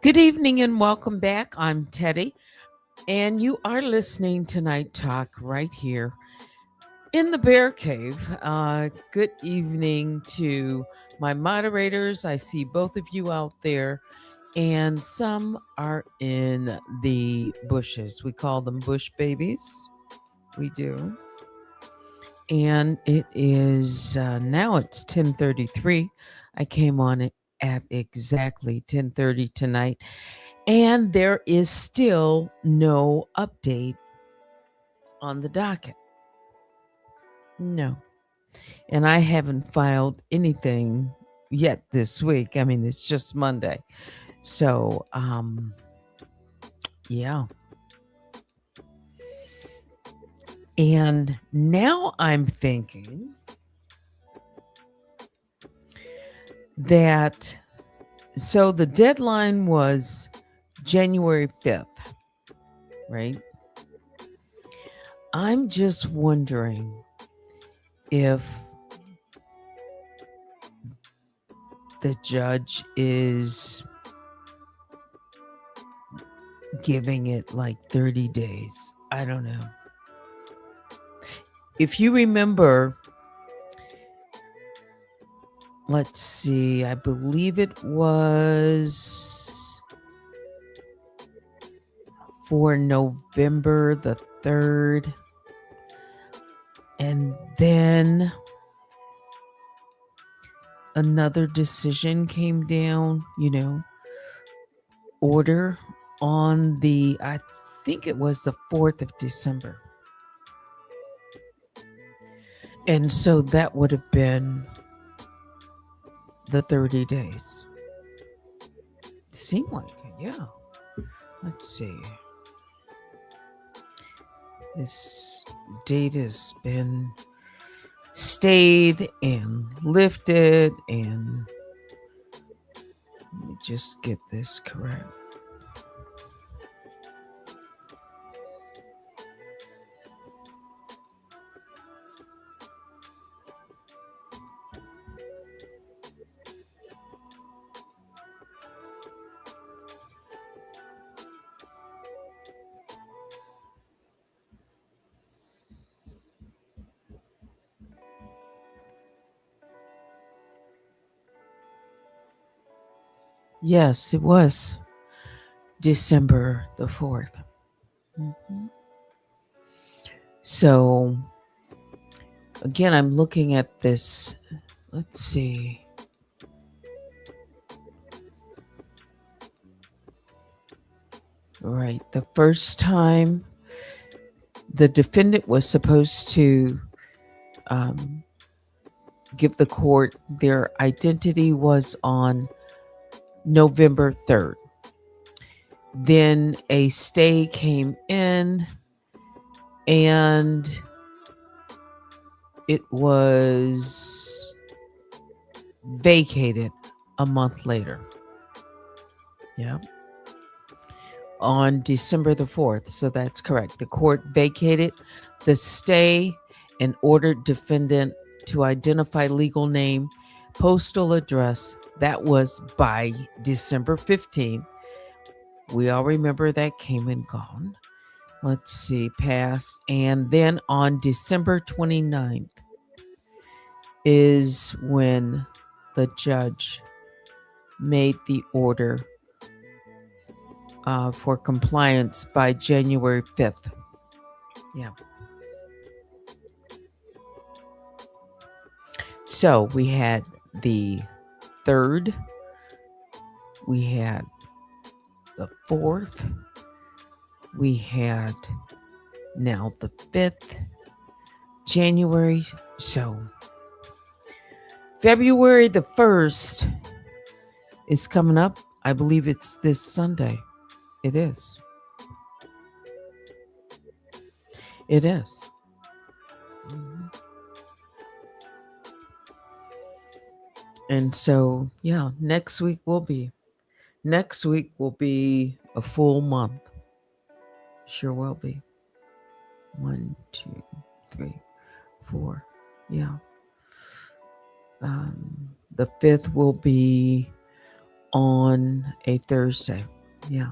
Good evening and welcome back. I'm Teddy, and you are listening to Night Talk right here in the Bear Cave. Good evening to my moderators. I see both of you out there, and some are in the bushes. We call them bush babies. We do. And it is now it's 10:33. I came on it at exactly 10:30 tonight. And there is still no update on the docket. No. And I haven't filed anything yet this week. I mean, it's just Monday. So, yeah. And now I'm thinking that, so the deadline was January 5th, right? I'm just wondering if the judge is giving it like 30 days. I don't know. If you remember, let's see, I believe it was for November the 3rd. And then another decision came down, order on I think it was the 4th of December. And so that would have been the 30 days. Seemed like it, yeah. Let's see. This date has been stayed and lifted, and let me just get this correct. Yes, it was December the 4th. Mm-hmm. So, again, I'm looking at this. Let's see. Right. The first time the defendant was supposed to give the court their identity was on November 3rd. Then a stay came in and it was vacated a month later. Yeah. On December the 4th. So that's correct. The court vacated the stay and ordered defendant to identify legal name, postal address. That was by December 15th. We all remember that came and gone. Let's see, passed. And then on December 29th is when the judge made the order for compliance by January 5th. Yeah. So we had the 3rd, we had the 4th, we had now the 5th, January. So February the 1st is coming up. I believe it's this Sunday. It is. It is. Mhm. And so, yeah, next week will be a full month. Sure will be. 1, 2, 3, 4. Yeah. The 5th will be on a Thursday. Yeah.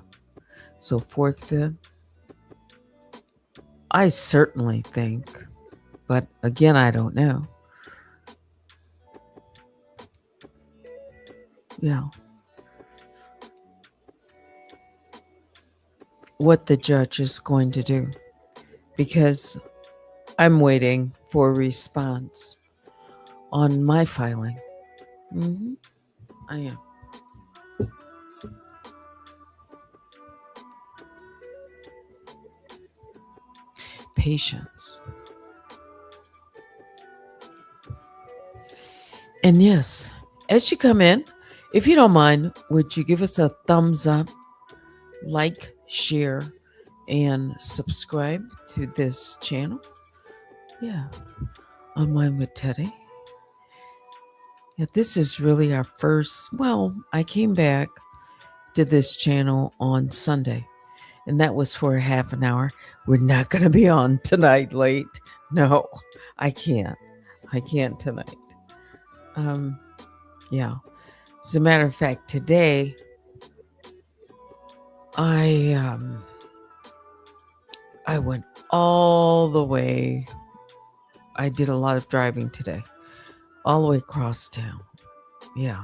So 4th, 5th. I certainly think, but again, I don't know. Yeah. What the judge is going to do, because I'm waiting for a response on my filing. Mm-hmm. I am. Patience. And yes, as you come in, if you don't mind, would you give us a thumbs up, like, share, and subscribe to this channel? Yeah, Unwind with Teddy. Yeah, this is really our first. Well, I came back to this channel on Sunday, and that was for a half an hour. We're not going to be on tonight late. No, I can't. I can't tonight. Yeah. As a matter of fact, today I went all the way. I did a lot of driving today, all the way across town. Yeah.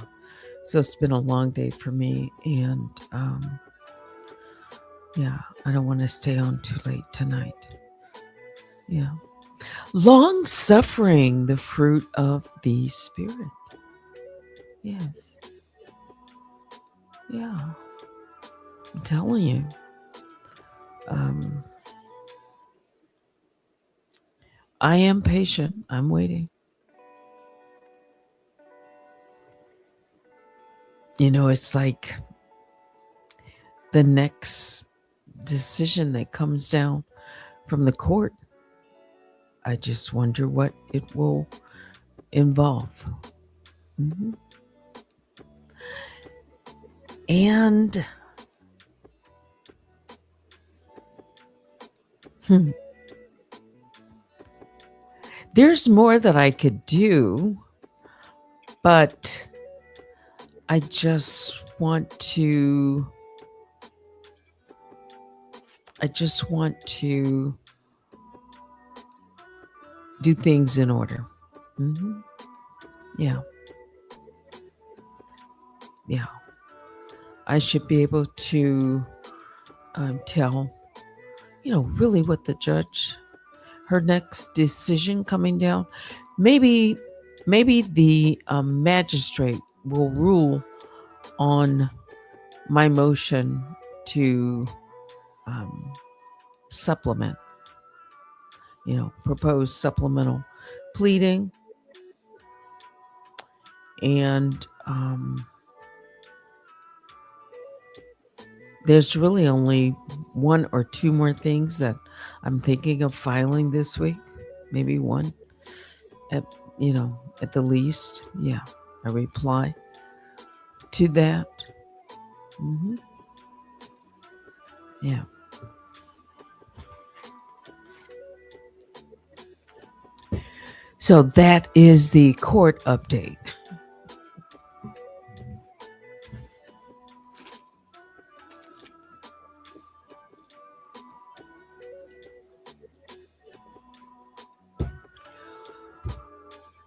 So it's been a long day for me, and yeah, I don't want to stay on too late tonight. Yeah. Long suffering, the fruit of the Spirit. Yes. Yeah. I'm telling you. I am patient. I'm waiting. It's like the next decision that comes down from the court. I just wonder what it will involve. Mm-hmm. And there's more that I could do, but I just want to do things in order. Mm-hmm. Yeah. Yeah. I should be able to tell, really what the judge, her next decision coming down. Maybe the magistrate will rule on my motion to supplement, propose supplemental pleading. And there's really only 1 or 2 more things that I'm thinking of filing this week. Maybe 1 at, at the least. Yeah, a reply to that. Mm-hmm. Yeah. So that is the court update.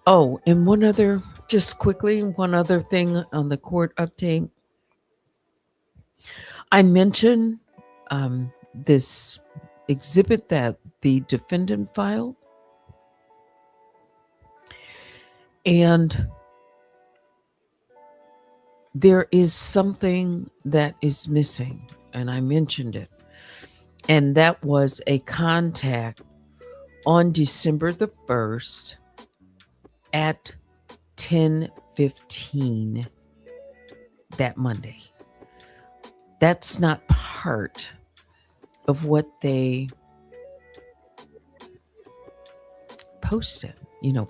Oh, and one other thing on the court update. I mentioned this exhibit that the defendant filed. And there is something that is missing, and I mentioned it, and that was a contact on December the 1st at 10:15 that Monday. That's not part of what they posted,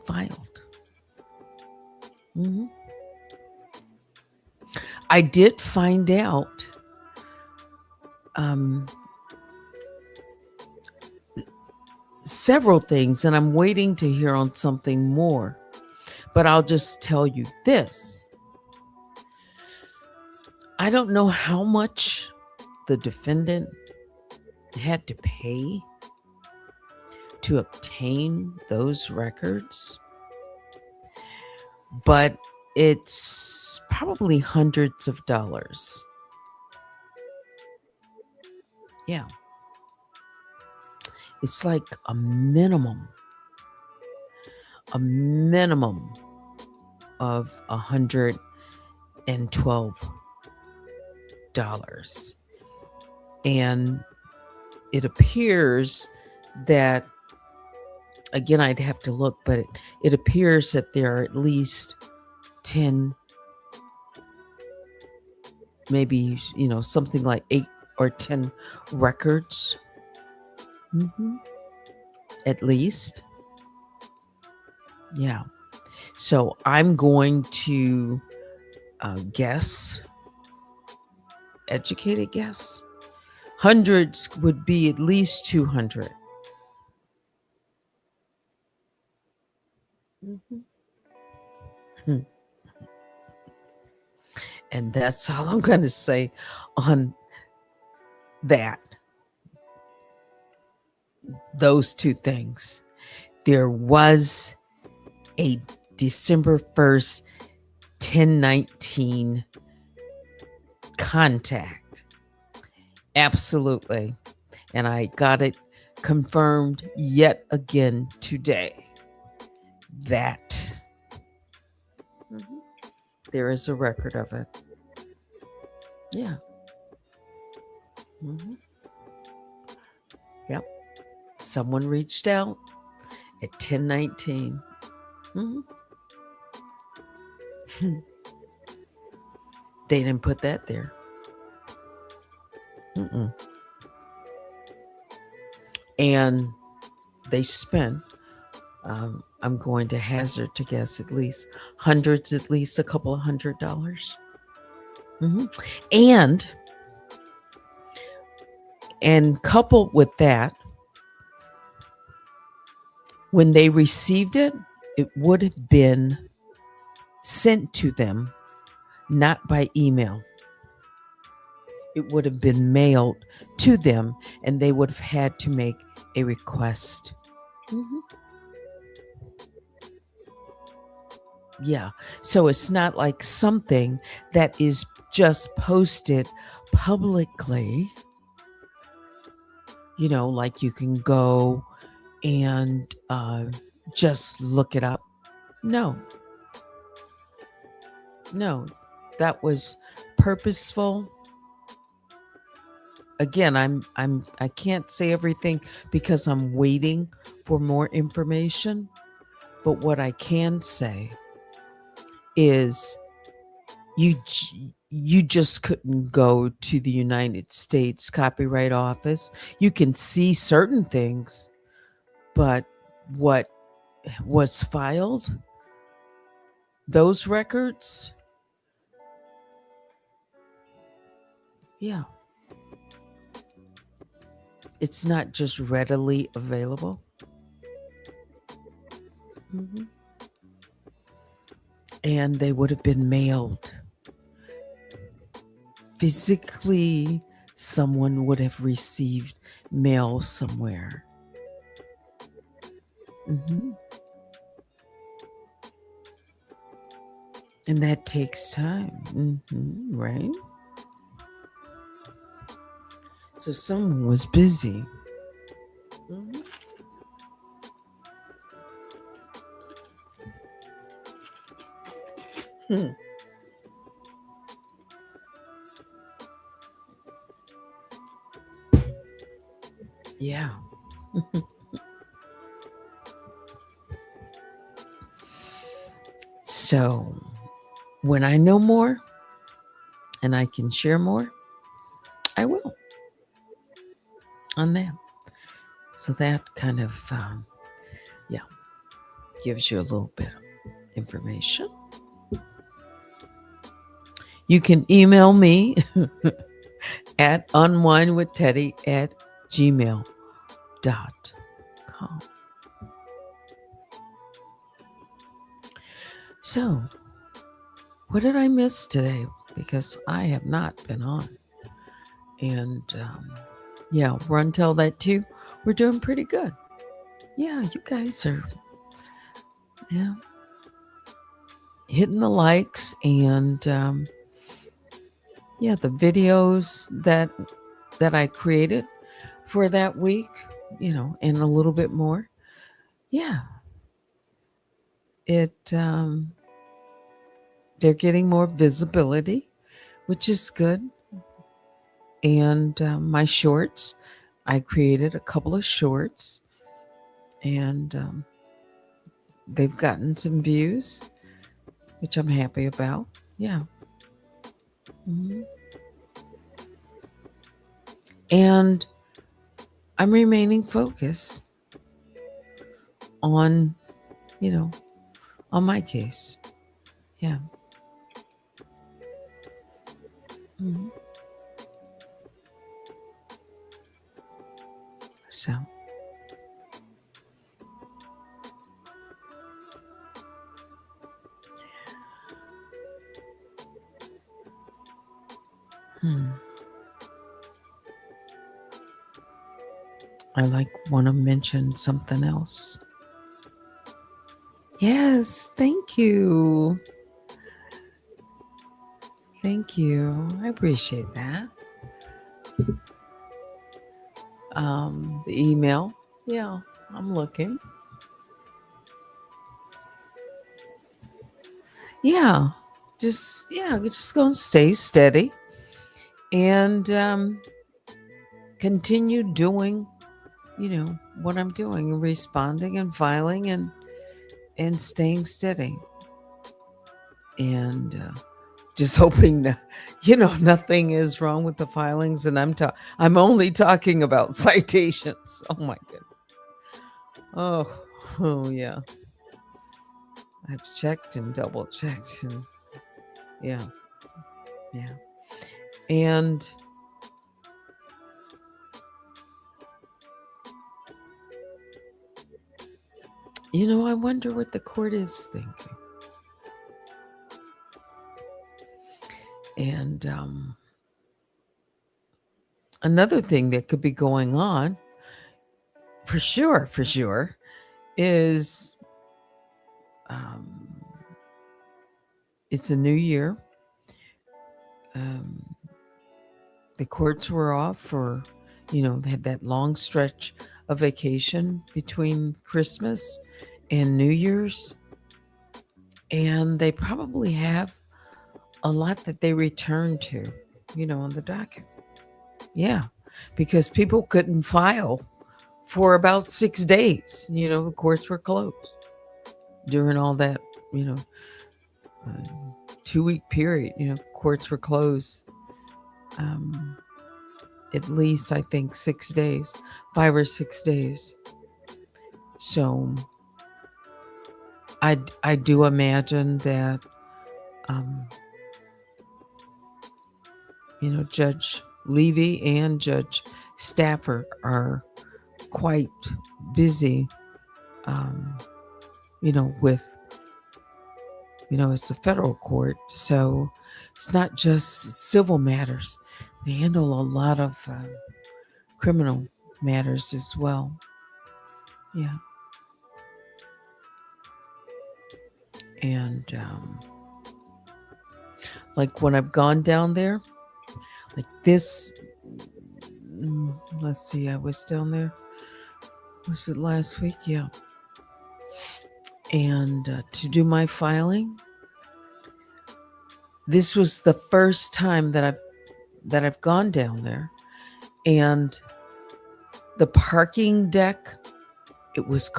filed. Mhm. I did find out um, several things, and I'm waiting to hear on something more. But I'll just tell you this: I don't know how much the defendant had to pay to obtain those records, but it's probably hundreds of dollars. Yeah. It's like a minimum of $112. And it appears that, again, I'd have to look, but it appears that there are at least 10, maybe, something like 8 or 10 records, at least. Yeah. So I'm going to guess, educated guess, hundreds would be at least 200. Hmm. And that's all I'm going to say on that. Those two things. There was a December 1st, 1019 contact. Absolutely. And I got it confirmed yet again today that there is a record of it. Yeah. Yep. Someone reached out at 1019. They didn't put that there. And they spent, I'm going to hazard to guess, at least hundreds, at least a couple of $100. And coupled with that, when they received it, it would have been sent to them, not by email. It would have been mailed to them, and they would have had to make a request. Yeah. So it's not like something that is just posted publicly, like you can go and just look it up. No, that was purposeful. Again, I can't say everything because I'm waiting for more information. But what I can say is you just couldn't go to the United States Copyright Office. You can see certain things, but what was filed, those records, yeah, it's not just readily available. And they would have been mailed. Physically, someone would have received mail somewhere. And that takes time, right? So someone was busy. Yeah. So when I know more and I can share more, I will on that. So that kind of, yeah, gives you a little bit of information. You can email me at unwinewithteddy@gmail.com. So, what did I miss today? Because I have not been on. And yeah, run tell that too. We're doing pretty good. Yeah, you guys are, yeah, hitting the likes and yeah, the videos that I created for that week, and a little bit more. Yeah, it they're getting more visibility, which is good. And my shorts, I created a couple of shorts, and they've gotten some views, which I'm happy about. Yeah. Mhm. And I'm remaining focused on, you know, on my case. Yeah. Mhm. So, hmm, I want to mention something else. Yes, thank you. Thank you. I appreciate that. The email. Yeah, I'm looking. Yeah, just gonna stay steady and continue doing, what I'm doing, responding and filing and staying steady, and just hoping that nothing is wrong with the filings, and I'm only talking about citations. Oh my goodness. Oh yeah. I've checked and double checked, and yeah, yeah. And I wonder what the court is thinking. And another thing that could be going on, for sure, is um, it's a new year. Um, the courts were off for, they had that long stretch of vacation between Christmas and New Year's. And they probably have a lot that they return to, on the docket. Yeah, because people couldn't file for about 6 days. The courts were closed during all that, you know, 2 week period. Courts were closed um, at least, I think, 6 days, 5 or 6 days. So I do imagine that, um, Judge Levy and Judge Stafford are quite busy, um, with, it's a federal court. So it's not just civil matters, they handle a lot of criminal matters as well. Yeah. And like when I've gone down there, like this, let's see, I was down there, was it last week? Yeah. And to do my filing, this was the first time that I've gone down there, and The parking deck, it was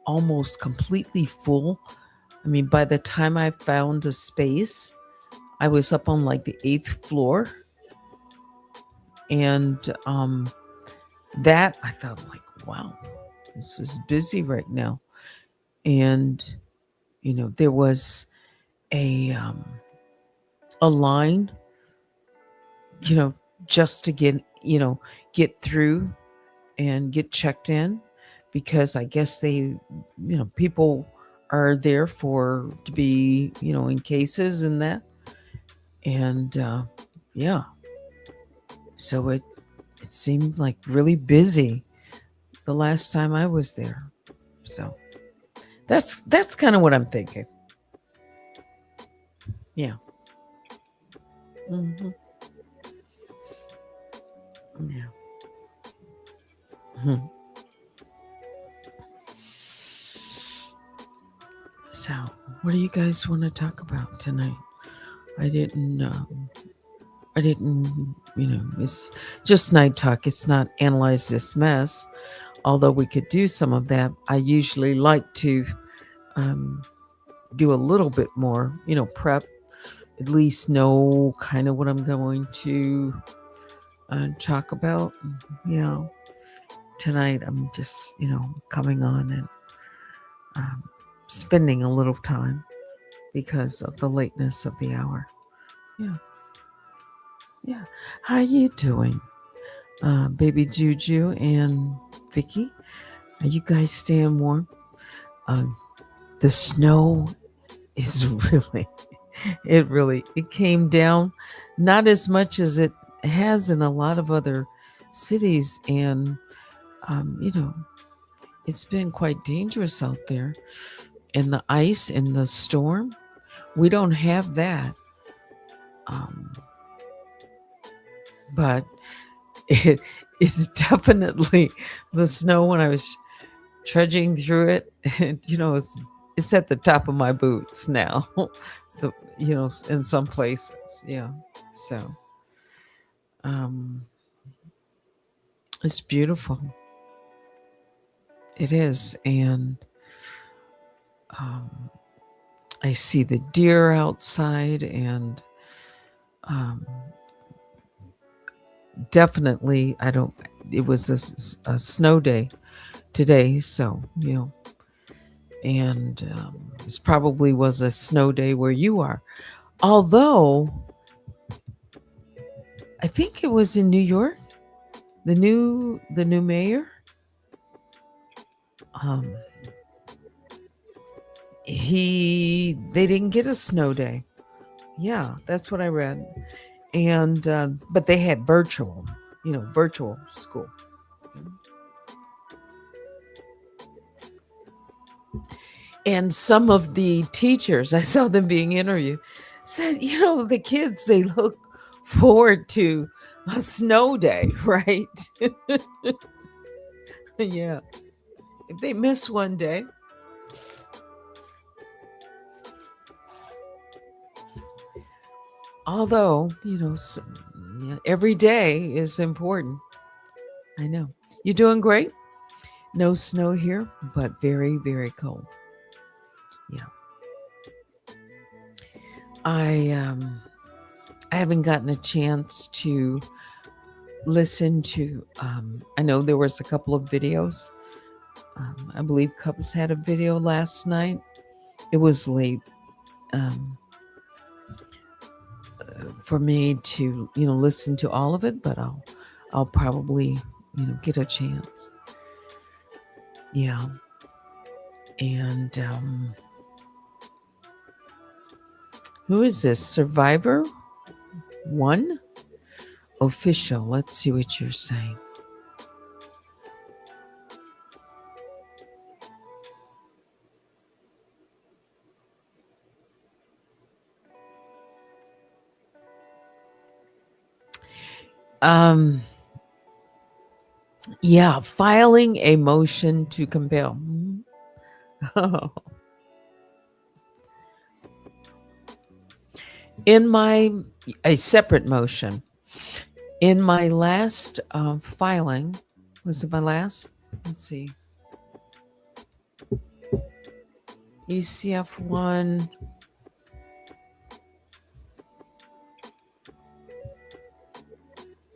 almost completely full. I mean, by the time I found a space, I was up on like the 8th floor. And that I thought, like, wow, this is busy right now. And, there was a line, you know, just to get through and get checked in, because I guess people are there to be, in cases and that. And yeah, so it seemed like really busy the last time I was there. So that's kind of what I'm thinking. Yeah. Hmm. Yeah. Mhm. So, what do you guys want to talk about tonight? I didn't. It's just night talk. It's not analyze this mess. Although we could do some of that, I usually like to um, do a little bit more. Prep, at least know kind of what I'm going to talk about. Yeah. Tonight, I'm just coming on and spending a little time because of the lateness of the hour. Yeah. Yeah. How you doing, baby Juju and Vicky? Are you guys staying warm? Um, the snow is it came down, not as much as it has in a lot of other cities, and you know, it's been quite dangerous out there. And the ice and the storm, we don't have that. Um, but it's definitely the snow when I was trudging through it. And, it's at the top of my boots now. the, in some places, yeah. So um, it's beautiful. It is, and um, I see the deer outside, and um, definitely, I don't. It was a snow day today, so and this probably was a snow day where you are. Although I think it was in New York, the new mayor. Um, they didn't get a snow day. Yeah, that's what I read. And but they had virtual school. And some of the teachers, I saw them being interviewed, said, the kids, they look forward to a snow day, right? Yeah. If they miss one day. Although, yeah, every day is important. I know. You're doing great. No snow here, but very, very cold. Yeah. I haven't gotten a chance to listen to. I know there was a couple of videos. I believe Cubs had a video last night. It was late for me to listen to all of it, but I'll probably get a chance. Yeah, and who is this? Survivor One official. Let's see what you're saying. Um, yeah, filing a motion to compel. A separate motion. In my last filing, Was it my last? Let's see. ECF 1.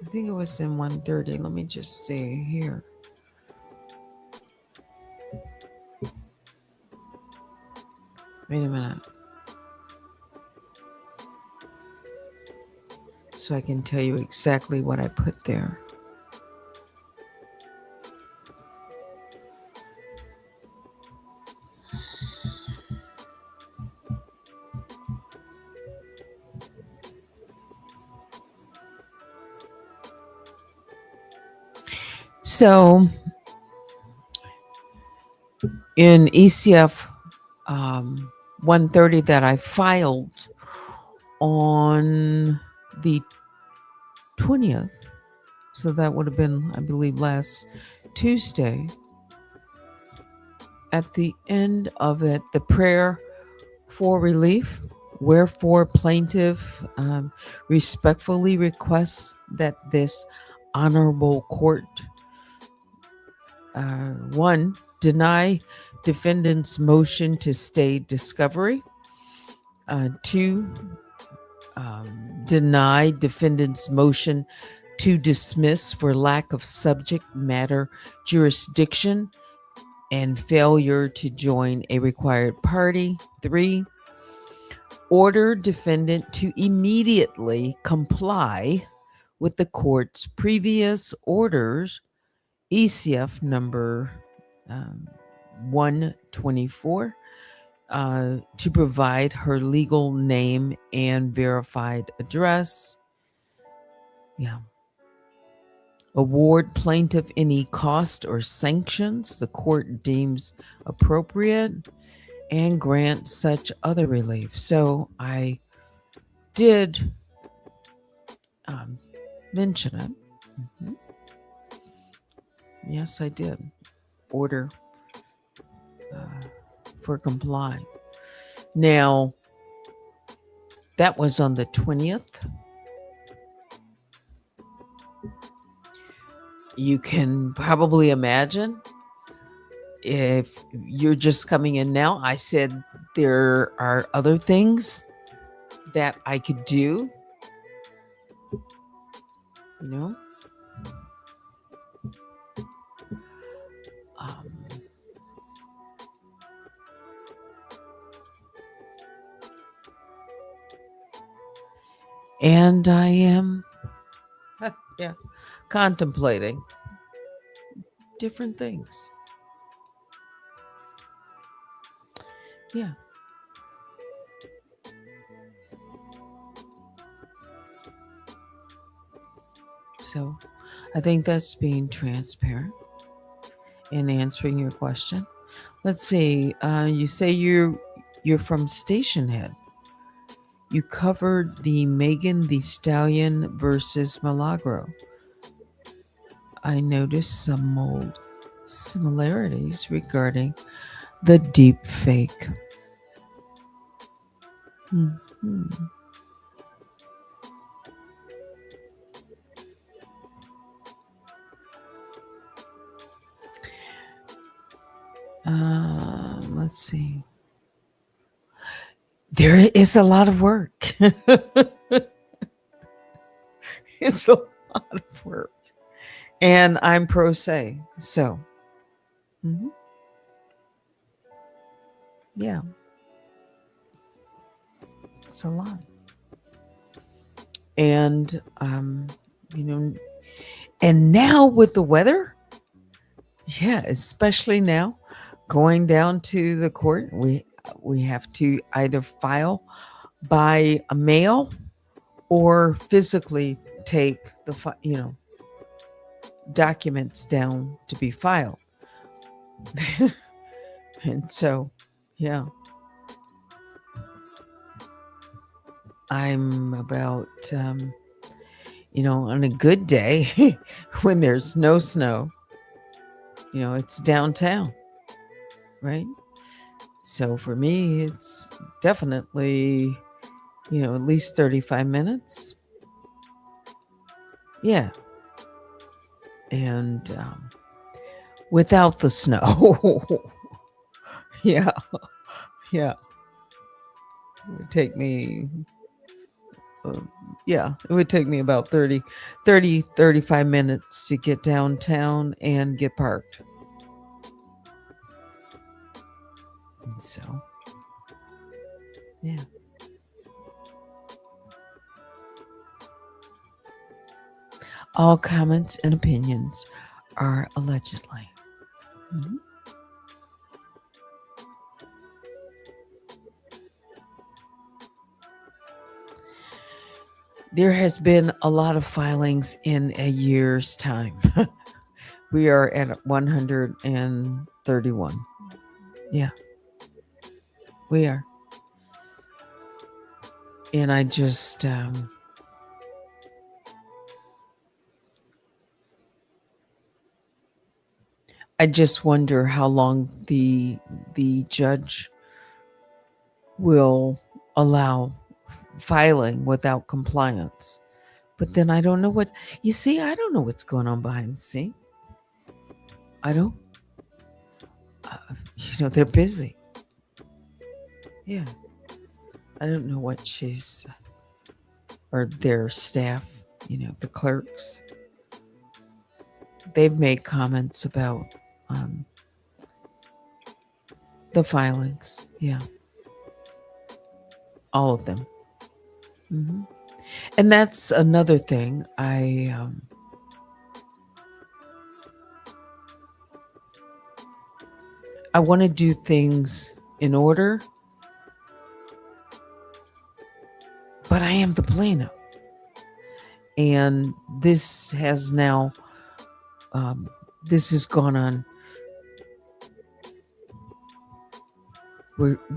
I think it was in 130. Let me just see here. Wait a minute. So I can tell you exactly what I put there. So in ECF 130 that I filed on the 20th, so that would have been, I believe, last Tuesday. At the end of it, the prayer for relief, wherefore plaintiff respectfully requests that this honorable court, 1, deny defendant's motion to stay discovery, 2, deny defendant's motion to dismiss for lack of subject matter jurisdiction and failure to join a required party. 3, order defendant to immediately comply with the court's previous orders, ECF number 124, to provide her legal name and verified address. Yeah. Award plaintiff any cost or sanctions the court deems appropriate and grant such other relief. So I did mention it. Mm-hmm. Yes, I did. Order for comply. Now, that was on the 20th. You can probably imagine if you're just coming in now, I said there are other things that I could do, you know. And I am contemplating different things. Yeah. So I think that's being transparent in answering your question. Let's see. You say you're from Station Head. You covered the Megan Thee Stallion versus Milagro. I noticed some mold similarities regarding the deep fake. Mm-hmm. Let's see. There is a lot of work. It's a lot of work. And I'm pro se. So, yeah. It's a lot. And, and now with the weather, yeah, especially now, going down to the court, we have to either file by a mail or physically take the documents down to be filed. And so, yeah, I'm about on a good day when there's no snow, it's downtown, right? So for me, it's definitely, at least 35 minutes. Yeah. and without the snow. Yeah, yeah. It would take me, uh, yeah, it would take me about 35 minutes to get downtown and get parked. And so, yeah. All comments and opinions are allegedly. Mhm. There has been a lot of filings in a year's time. We are at 131. Yeah, we are. And I just wonder how long the judge will allow filing without compliance. But then I don't know what you see. I don't know what's going on behind the scene. I don't. They're busy. Yeah, I don't know what she's or their staff. The clerks. They've made comments about um, the filings. Yeah, all of them. Hmm. And that's another thing. I want to do things in order, but I am the plaintiff, and this has now this has gone on.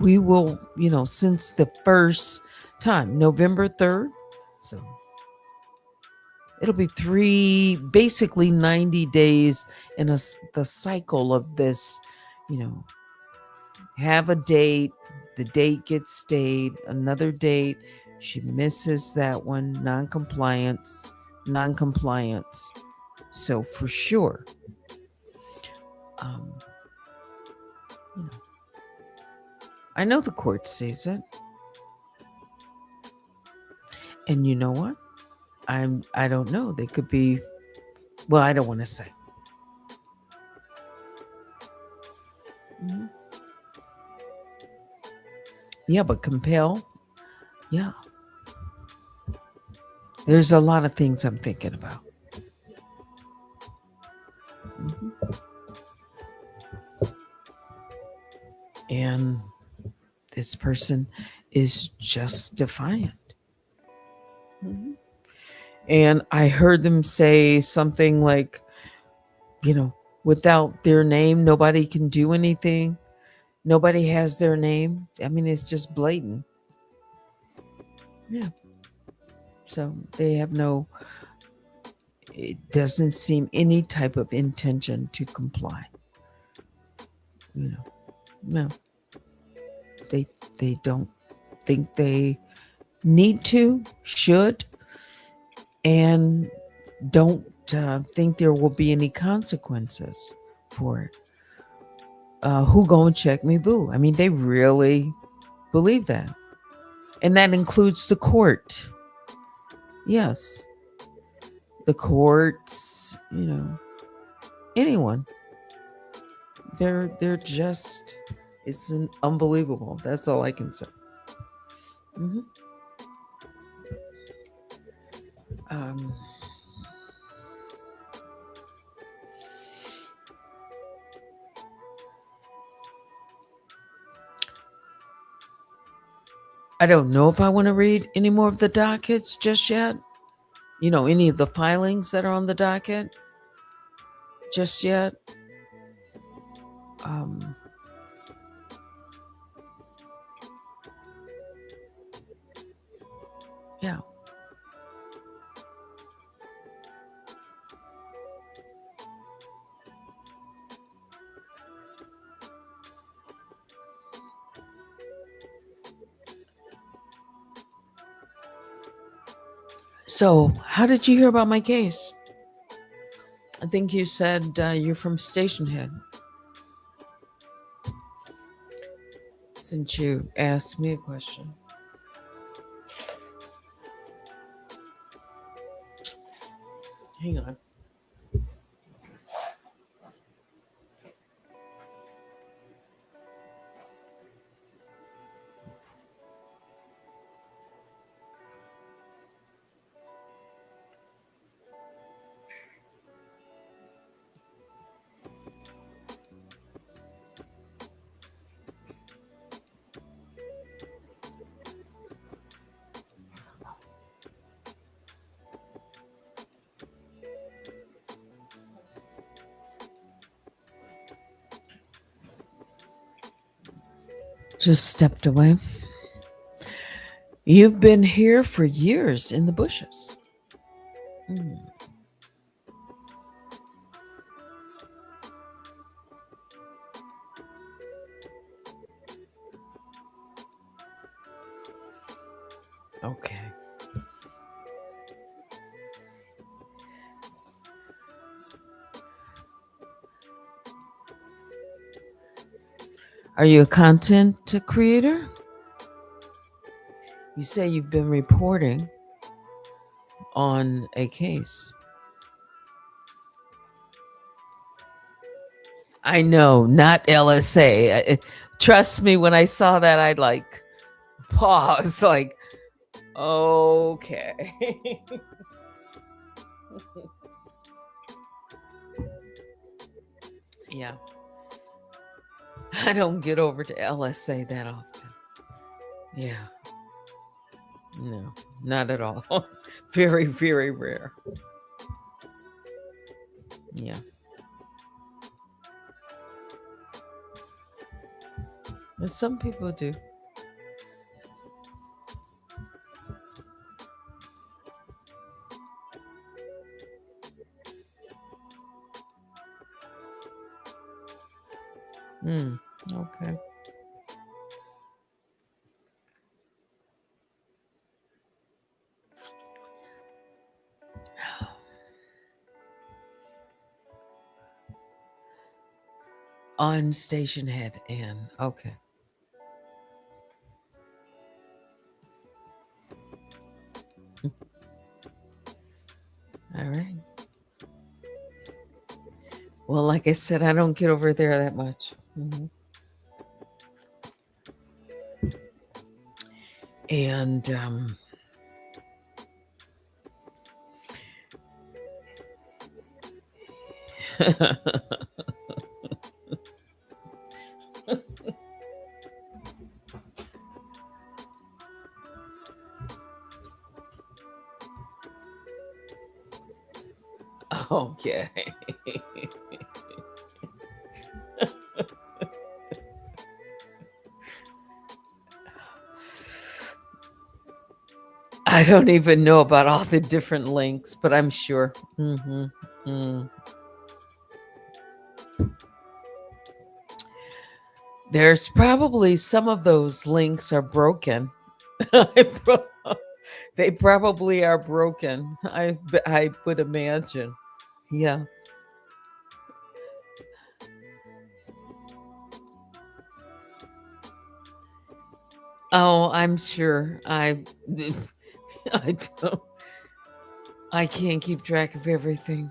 We will, since the first time, November 3rd. So it'll be basically 90 days in the cycle of this, you know, have a date, the date gets stayed, another date, she misses that one, noncompliance. So for sure, um, you know, I know the court sees it. And you know what? I don't know. They could be, well, I don't want to say. Mhm. Yeah, but compel, yeah. There's a lot of things I'm thinking about. Mhm. And this person is just defiant. Mhm. And I heard them say something like, without their name, nobody can do anything. Nobody has their name. I mean, it's just blatant. Yeah. So they have it doesn't seem any type of intention to comply. You know, no, they don't think they need to, should, and don't think there will be any consequences for it. Who gonna check me, boo? I mean, they really believe that, and that includes the court. Yes, the courts. Anyone. They're just. It's unbelievable. That's all I can say. Hmm. Um, I don't know if I want to read any more of the dockets just yet. Any of the filings that are on the docket just yet. Um, yeah. So, how did you hear about my case? I think you said you're from Station Head, since you asked me a question. Hang on. Just stepped away. You've been here for years in the bushes. Mm, okay. Are you a content creator? You say you've been reporting on a case. I know, not LSA. Trust me, when I saw that, I'd like pause, like, okay. Yeah, I don't get over to LSA that often. Yeah, no, not at all. Very, very rare. Yeah. And some people do. Mm, okay. On station head, Anne. Okay. All right. Well, like I said, I don't get over there that much. And okay. I don't even know about all the different links, but I'm sure. Mm. There's probably some of those links are broken. They probably are broken. I would imagine. Yeah. Oh, I'm sure. I don't. I can't keep track of everything.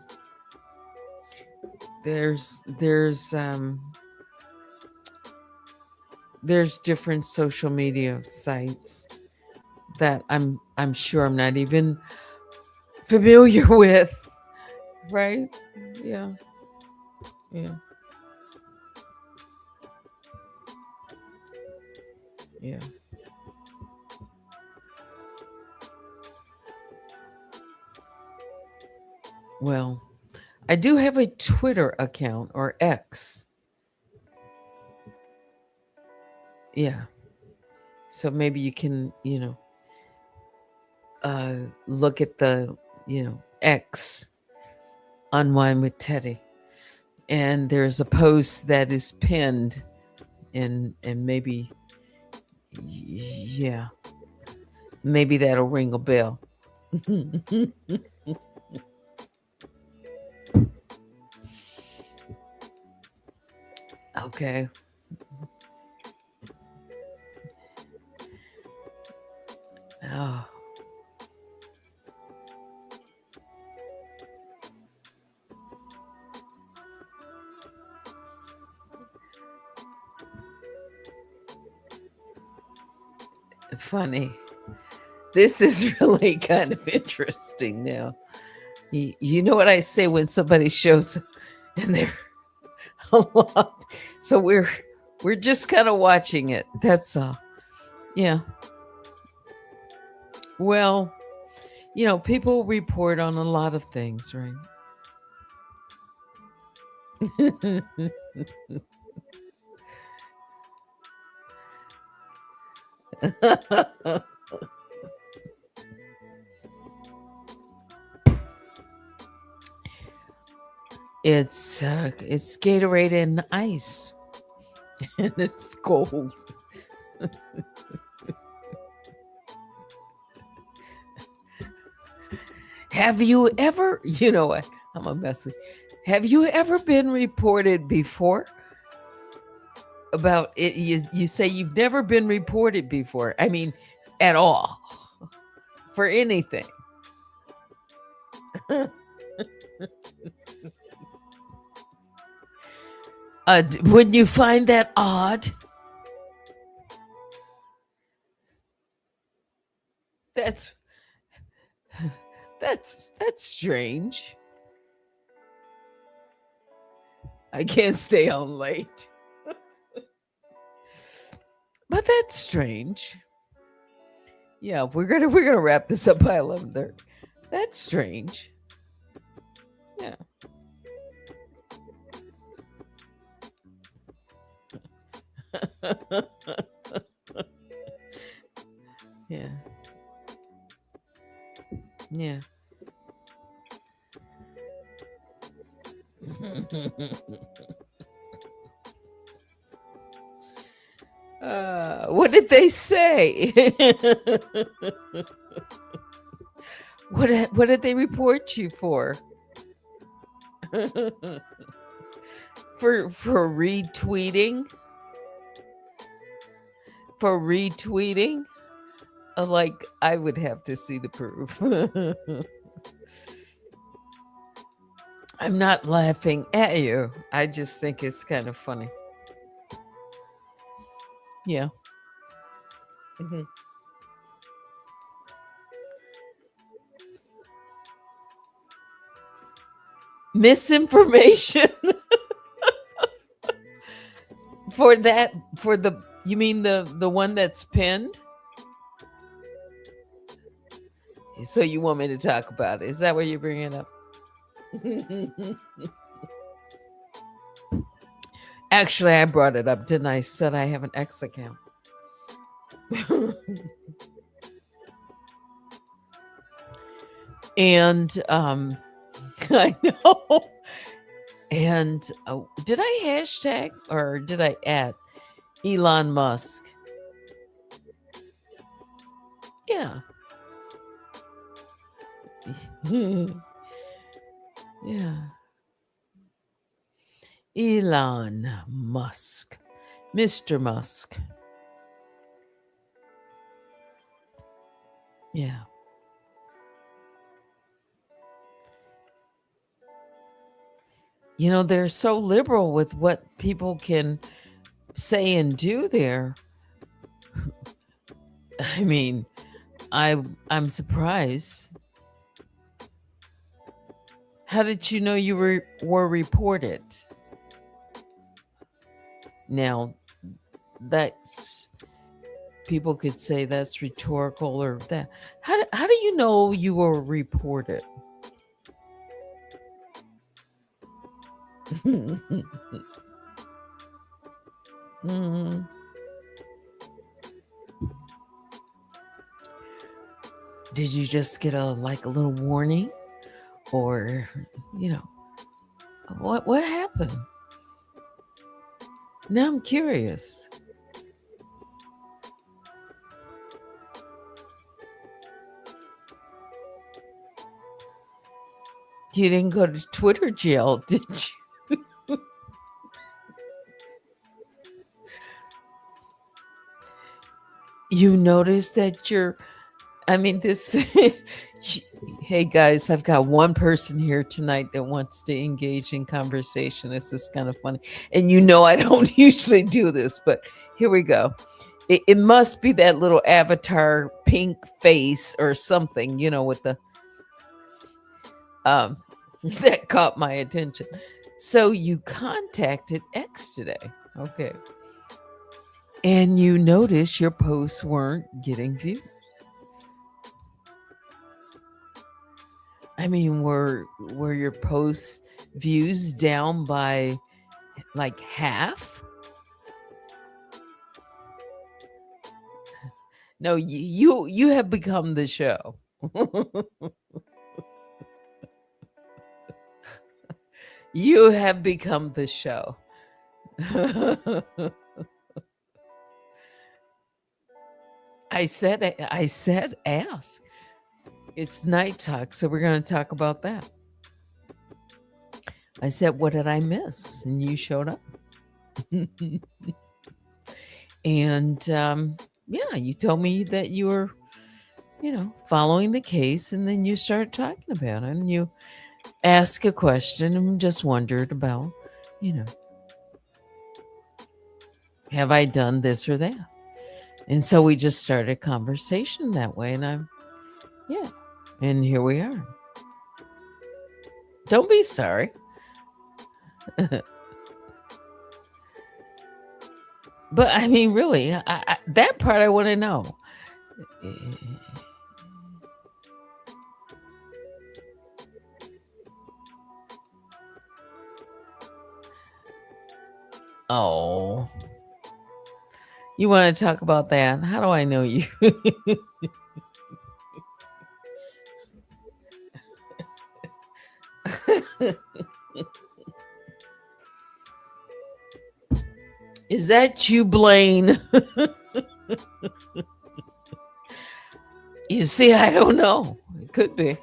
There's there's different social media sites that I'm sure I'm not even familiar with, right? Yeah, yeah, yeah. Well, I do have a Twitter account or X. Yeah. So maybe you can, look at the, X Unwind with Teddy. And there's a post that is pinned and maybe yeah, maybe that'll ring a bell. Okay. Oh, funny. This is really kind of interesting now. You know what I say when somebody shows and they're a lot. So we're just kind of watching it. That's all. Yeah. Well, people report on a lot of things, right? It's Gatorade and ice, and it's cold. Have you ever, I'm a mess. Have you ever been reported before about it? You say you've never been reported before. I mean, at all for anything. Wouldn't you find that odd? That's that's strange. I can't stay on late. But that's strange. Yeah, we're gonna wrap this up by 11:30. That's strange. Yeah. Yeah. Yeah. What did they say? What did they report you for? For retweeting? For retweeting? Like I would have to see the proof. I'm not laughing at you. I just think it's kind of funny. Yeah. Mhm. Misinformation for the you mean the one that's pinned? So you want me to talk about it? Is that what you're bringing up? Actually, I brought it up, didn't I? Said I have an X account. And I know. And did I hashtag or did I add Elon Musk? Yeah. Yeah. Elon Musk. Mr. Musk. Yeah. They're so liberal with what people can say and do there. I mean, I'm surprised. How did you know you were reported? Now, that's people could say that's rhetorical or that. How do you know you were reported? Mhm. Did you just get a little warning, or you know what happened? Now I'm curious. You didn't go to Twitter jail, did you? You notice that you're, I mean, this, hey guys, I've got one person here tonight that wants to engage in conversation. This is kind of funny. And you know, I don't usually do this, but here we go. It must be that little avatar pink face or something, you know, with the, um, that caught my attention. So you contacted X today. Okay. And you notice your posts weren't getting views. I mean, were your posts views down by like half? No, you have become the show. You have become the show. I said ask. It's night talk, so we're going to talk about that. I said, what did I miss? And you showed up. And yeah, you told me that you were, you know, following the case, and then you started talking about it, and you asked a question and just wondered about, you know, have I done this or that? And so we just started a conversation that way, and yeah, and here we are. Don't be sorry. But I mean, really, that part I want to know. Oh, you want to talk about that? How do I know you? Is that you, Blaine? You see, I don't know. It could be.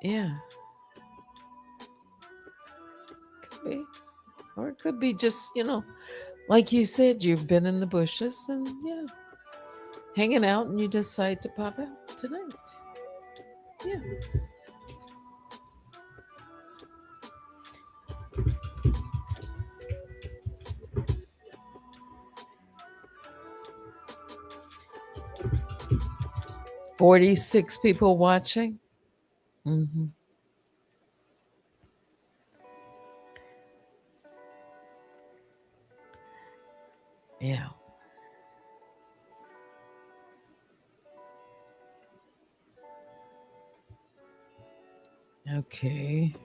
Yeah, could be. Or it could be just, you know, like you said, you've been in the bushes and yeah, hanging out and you decide to pop out tonight. Yeah. $46 people watching. Mm-hmm. Yeah. Okay.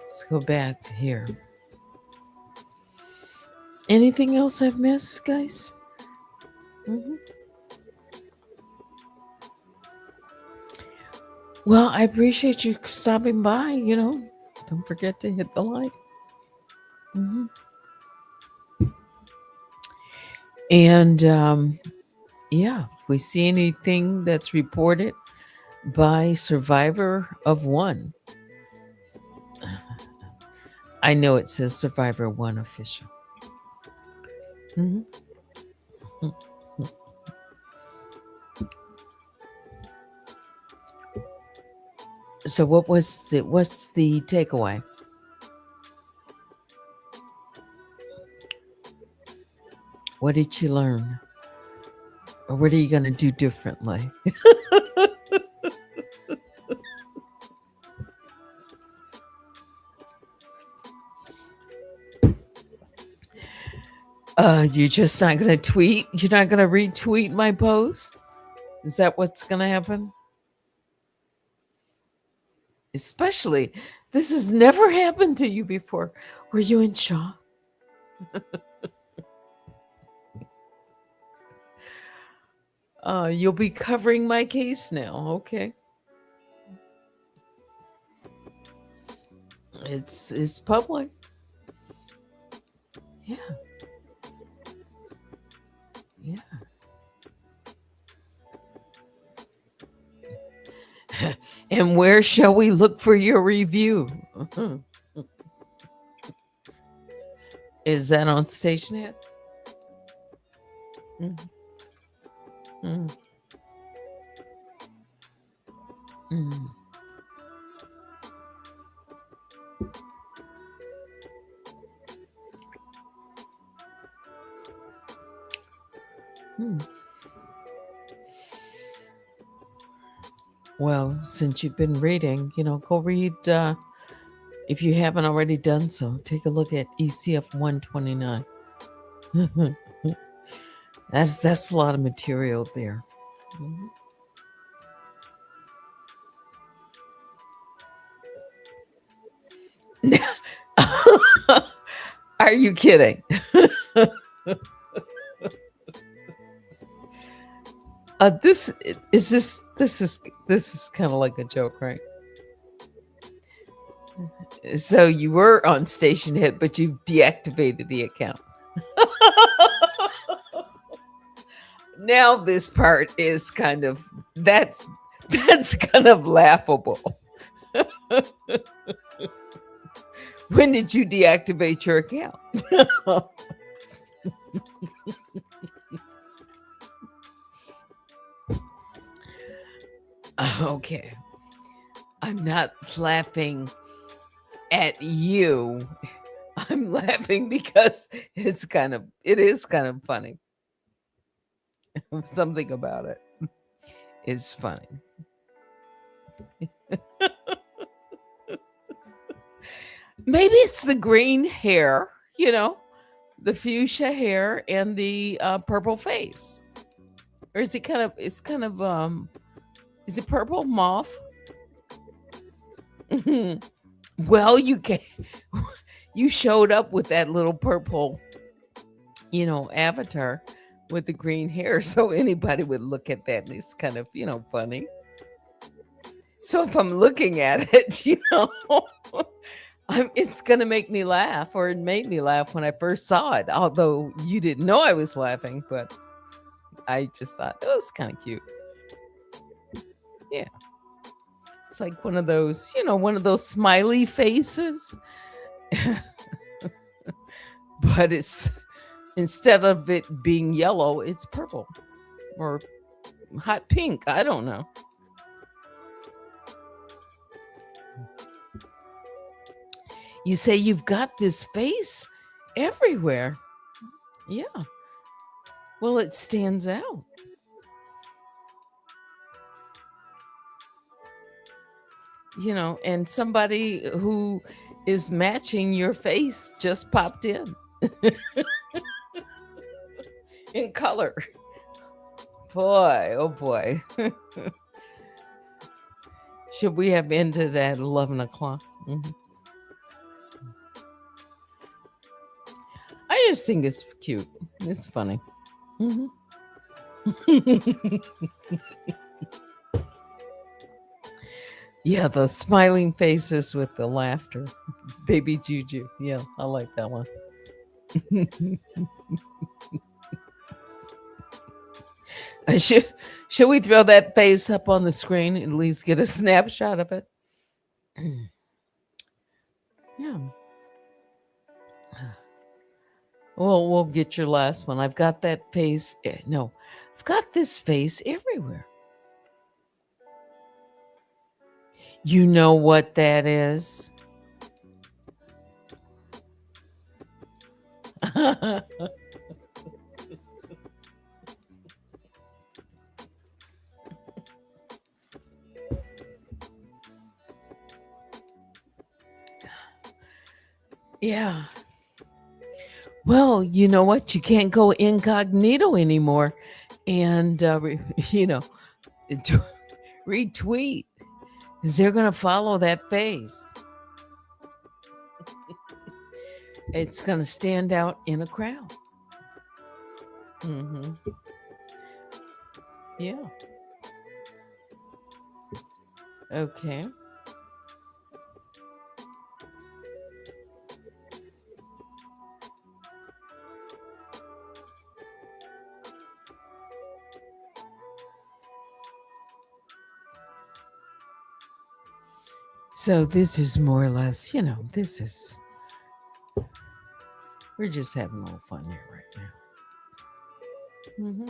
Let's go back to here. Anything else I've missed, guys? Mm-hmm. Well, I appreciate you stopping by. You know, don't forget to hit the like. Mm-hmm. And yeah, if we see anything that's reported by Survivor of One, I know it says Survivor One official. Mm-hmm. So what's the takeaway? What did you learn? Or what are you going to do differently? You're just not going to tweet? You're not going to retweet my post? Is that what's going to happen? Especially, this has never happened to you before. Were you in shock? You'll be covering my case now. Okay. It's public. Yeah. Yeah. And where shall we look for your review? Is that on Stationhead? Mm, mm, mm, mm. Well, since you've been reading, go read, if you haven't already done so, take a look at ECF 129. That's a lot of material there. Mhm. Are you kidding? This is kind of like a joke, right? So you were on Station Hit, but you deactivated the account. Now this part is that's kind of laughable. When did you deactivate your account? Okay. I'm not laughing at you. I'm laughing because it is kind of funny. Something about it is funny. Maybe it's the green hair, the fuchsia hair and the purple face. Or is it is it purple mauve? Well, you showed up with that little purple, avatar with the green hair, so anybody would look at that and it's kind of, funny. So if I'm looking at it, it's gonna make me laugh, or it made me laugh when I first saw it. Although you didn't know I was laughing, but I just thought it was kind of cute. Yeah, it's like one of those smiley faces, but it's instead of it being yellow, it's purple or hot pink. I don't know. You say you've got this face everywhere. Yeah. Well, it stands out. And somebody who is matching your face just popped in in color. Boy, oh boy. Should we have ended at 11 o'clock? Mhm. I just think it's cute. It's funny. Mhm. Yeah, the smiling faces with the laughter. Baby Juju. Yeah, I like that one. Should we throw that face up on the screen and at least get a snapshot of it? Yeah. Well, we'll get your last one. I've got that face. No, I've got this face everywhere. You know what that is? Yeah. Well, you know what? You can't go incognito anymore. And, retweet because they're going to follow that face. It's going to stand out in a crowd. Mm-hmm. Yeah. Okay. So this is more or less, we're just having a little fun here right now. Mm-hmm.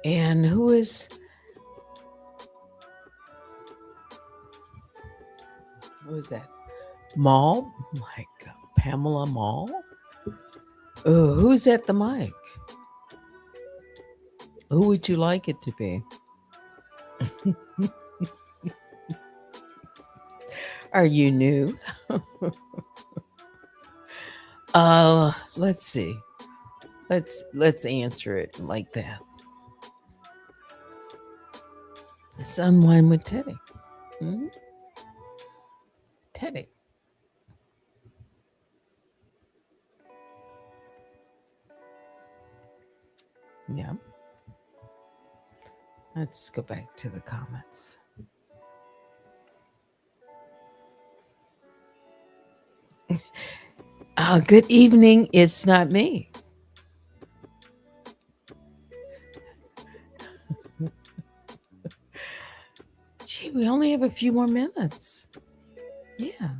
And who is that? Mall? Like Pamela Mall? Oh, who's at the mic? Who would you like it to be? Are you new? Let's see. Let's answer it like that. It's Unwind with Teddy. Hmm. Teddy. Yeah. Let's go back to the comments. Good evening. It's not me. Gee, we only have a few more minutes. Yeah.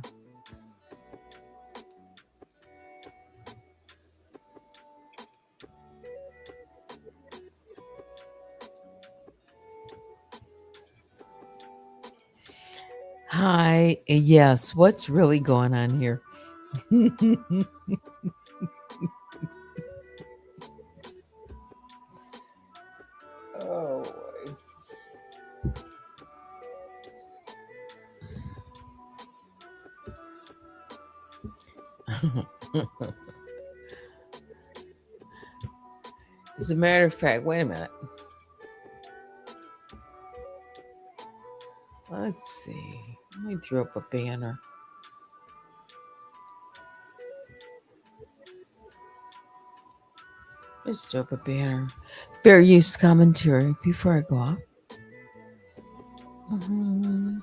Hi. Yes. What's really going on here? Oh. As a matter of fact, wait a minute. Let's see. Let me throw up a banner. Let's throw up a banner. Fair use commentary before I go off. Mhm.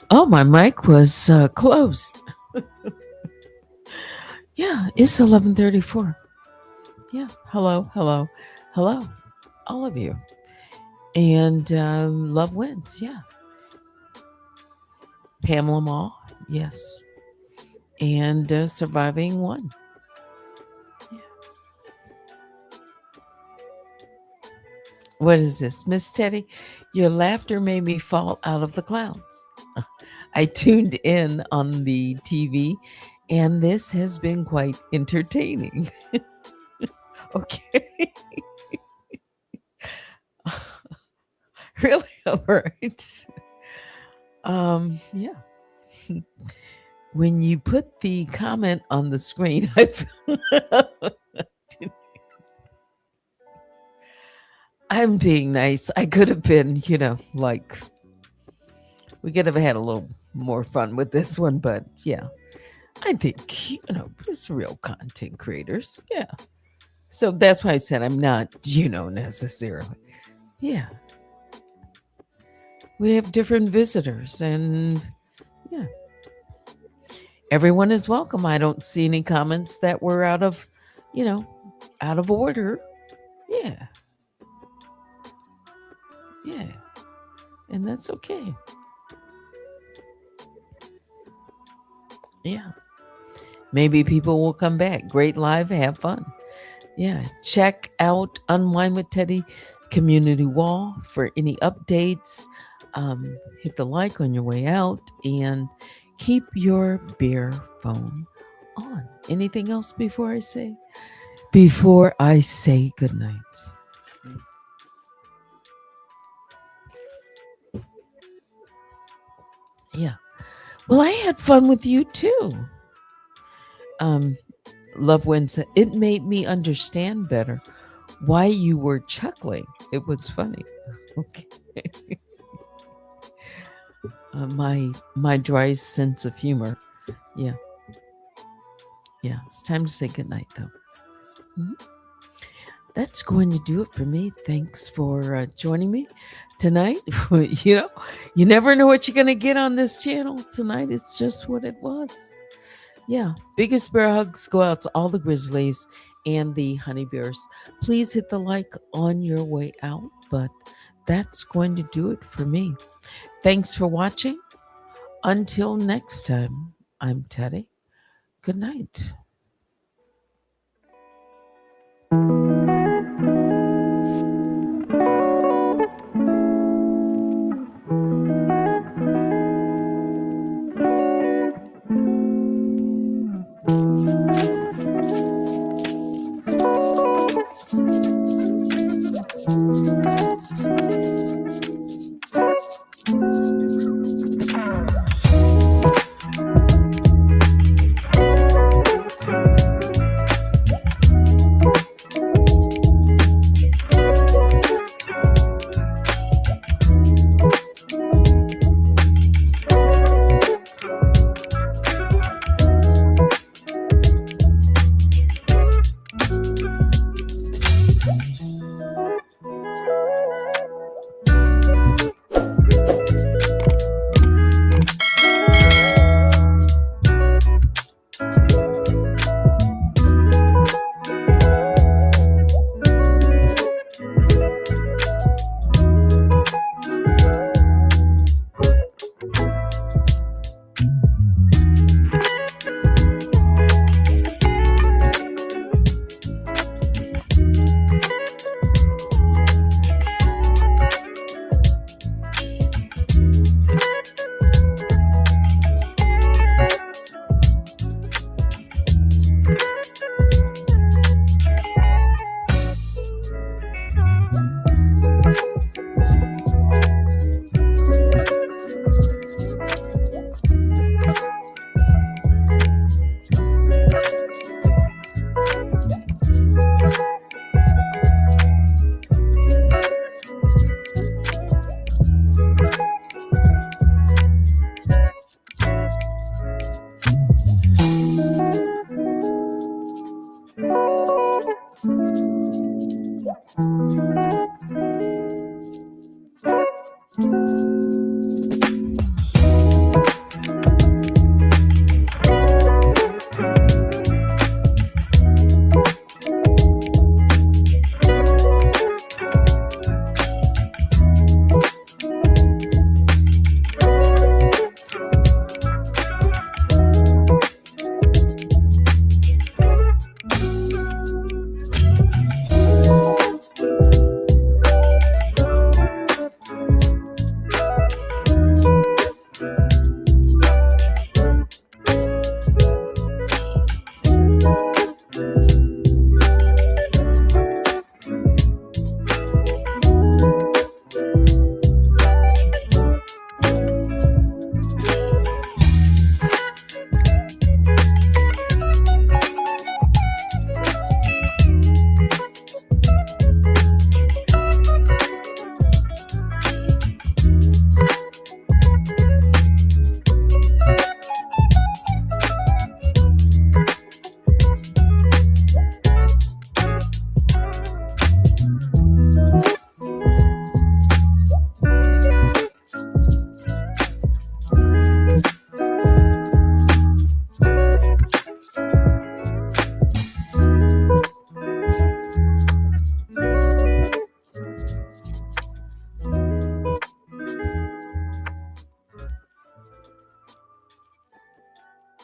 Oh, my mic was closed. Yeah, it's 11:34. Yeah, hello, hello, hello, all of you. And love wins. Yeah, Pamela Mall. Yes, and surviving one. Yeah. What is this, Miss Teddy? Your laughter made me fall out of the clouds. I tuned in on the TV, and this has been quite entertaining. Okay. Really? All right. Yeah. When you put the comment on the screen, I'm being nice. I could have been, like, we could have had a little more fun with this one, but yeah, I think, it's real content creators. Yeah. So that's why I said I'm not, necessarily. Yeah. We have different visitors, and yeah, everyone is welcome. I don't see any comments that were you know, out of order. Yeah. Yeah. And that's okay. Yeah. Maybe people will come back. Great live, have fun. Yeah. Check out Unwind with Teddy community wall for any updates. Hit the like on your way out and keep your bear phone on. Anything else before I say? Before I say goodnight. Yeah. Well, I had fun with you too. Um, Love wins. It made me understand better why you were chuckling. It was funny. Okay. My dry sense of humor. Yeah. Yeah. It's time to say goodnight though. Mhm. That's going to do it for me. Thanks for joining me tonight. You never know what you're going to get on this channel. Tonight is just what it was. Yeah. Biggest bear hugs go out to all the grizzlies and the honey bears. Please hit the like on your way out. But that's going to do it for me. Thanks for watching. Until next time, I'm Teddy. Good night.